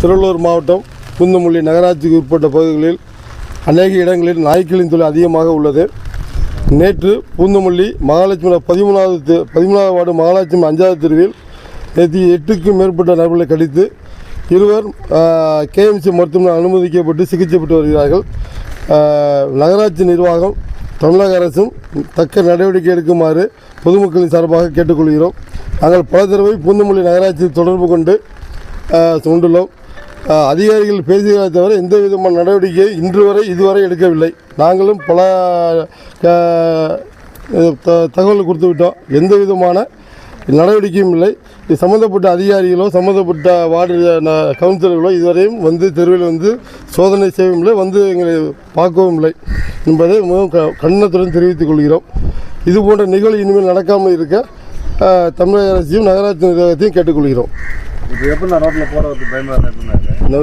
திருவள்ளூர் மாவட்டம் பூந்தமல்லி நகராட்சிக்கு உட்பட்ட பகுதிகளில் அநேக இடங்களில் நாய்க்களின் தொல்லை அதிகமாக உள்ளது. நேற்று பூந்தமல்லி மகாலட்சுமி 13வது வார்டு மகாலட்சுமி 5வது தெருவில் நேற்று 8க்கும் மேற்பட்ட நபர்களை கடித்து இருவர் கேஎம்சி மருத்துவமனை அனுமதிக்கப்பட்டு சிகிச்சை பெற்று வருகிறார்கள். நகராட்சி நிர்வாகம் தமிழக அரசும் தக்க நடவடிக்கை எடுக்குமாறு பொதுமக்களின் சார்பாக கேட்டுக்கொள்கிறோம். நாங்கள் பல தடவை பூந்தமல்லி நகராட்சியில் தொடர்பு கொண்டுள்ளோம். அதிகாரிகள் பேசுகிறதை தவிர எந்த விதமான நடவடிக்கை இதுவரை எடுக்கவில்லை. நாங்களும் பல தகவல் கொடுத்து விட்டோம். எந்த விதமான நடவடிக்கையும் இல்லை. இது சம்மந்தப்பட்ட அதிகாரிகளோ சம்மந்தப்பட்ட வார்டு கவுன்சிலர்களோ இதுவரையும் தெருவில் சோதனை செய்யவும் இல்லை, எங்களை பார்க்கவும் இல்லை என்பதை கண்டனத்துடன் தெரிவித்துக் கொள்கிறோம். இது போன்ற நிகழ்வு இனிமேல் நடக்காமல் இருக்க தமிழக அரசையும் நகராட்சி நிர்வாகத்தையும் கேட்டுக்கொள்கிறோம்.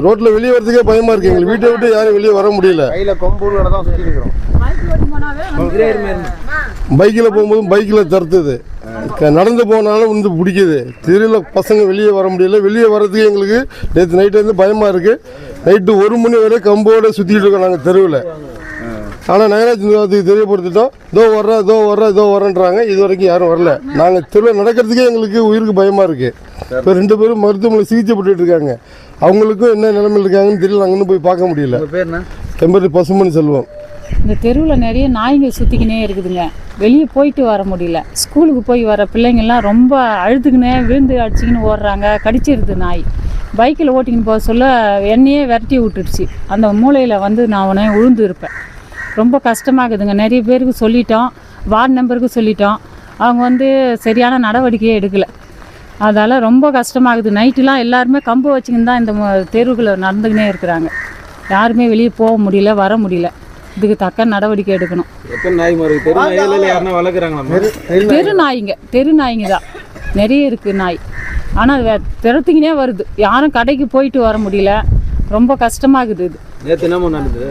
ரோட்டில் வெளியே வரதுக்கே பயமாக இருக்குது. எங்களுக்கு வீட்டை விட்டு யாரும் வெளியே வர முடியல. பைக்கில் போகும்போதும் பைக்கில் தடுத்தது, நடந்து போனாலும் பிடிக்குது. தெருவில் பசங்க வெளியே வர முடியல. வெளியே வர்றதுக்கு எங்களுக்கு நேற்று நைட்டு பயமாக இருக்குது. நைட்டு 1 மணி வரை கம்போட சுற்றிட்டு இருக்கோம் நாங்கள் தெருவில். ஆனால் நகராட்சி நிர்வாகத்துக்கு தெரியப்படுத்திட்டோம். இதோ வரேன்றாங்க. இது வரைக்கும் யாரும் வரல. நாங்கள் தெருவில் நடக்கிறதுக்கே எங்களுக்கு உயிருக்கு பயமாக இருக்குது. இப்போ 2 பேரும் மருத்துவமனை சிகிச்சை பெற்றுட்டு இருக்காங்க. அவங்களுக்கும் என்ன நிலைமையில் இருக்காங்கன்னு தெரியல. நாங்கள் இன்னும் போய் பார்க்க முடியல. என் பேர் பசுமணி செல்வம். இந்த தெருவில் நிறைய நாய்ங்க சுற்றிக்கினே இருக்குதுங்க. வெளியே போயிட்டு வர முடியல. ஸ்கூலுக்கு போய் வர பிள்ளைங்கள்லாம் ரொம்ப அழுதுக்கினே விழுந்து அடிச்சிக்கின்னு ஓடுறாங்க. கடிச்சிருது நாய். பைக்கில் ஓட்டிக்கின்னு போக சொல்ல என்னையே விரட்டி விட்டுடுச்சு. அந்த மூலையில் நான் உடனே விழுந்து இருப்பேன். ரொம்ப கஷ்டமாகுதுங்க. நிறைய பேருக்கு சொல்லிட்டோம், வார்டு நம்பருக்கு சொல்லிட்டோம். அவங்க சரியான நடவடிக்கையே எடுக்கலை. அதால் ரொம்ப கஷ்டமாகுது. நைட்டுலாம் எல்லாருமே கம்பு வச்சுக்கின்னு தான் இந்த தெருவுகளை நடந்துக்கினே இருக்கிறாங்க. யாருமே வெளியே போக முடியல, வர முடியல. இதுக்கு தக்க நடவடிக்கை எடுக்கணும். தெரு நாய்ங்க தான் நிறைய இருக்குது நாய். ஆனால் திறத்துக்கினே வருது. யாரும் கடைக்கு போயிட்டு வர முடியல. ரொம்ப கஷ்டமாகுது. இது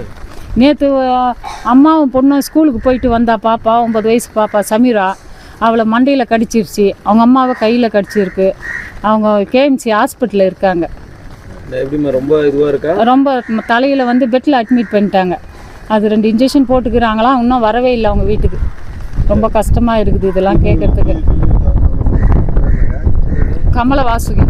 நேற்று அம்மாவும் பொண்ணும் ஸ்கூலுக்கு போயிட்டு வந்தா பாப்பா, 9 வயசு பாப்பா சமீரா. அவளை மண்டையில் கடிச்சிருச்சு. அவங்க அம்மாவை கையில் கடிச்சிருக்கு. அவங்க கேஎம்சி ஹாஸ்பிட்டலில் இருக்காங்க. ரொம்ப தலையில் பெட்டில் அட்மிட் பண்ணிட்டாங்க. அது 2 இன்ஜெக்ஷன் போட்டுக்கிறாங்களாம். இன்னும் வரவே இல்லை அவங்க வீட்டுக்கு. ரொம்ப கஷ்டமாக இருக்குது இதெல்லாம் கேட்குறதுக்கு. கமல வாசுகி.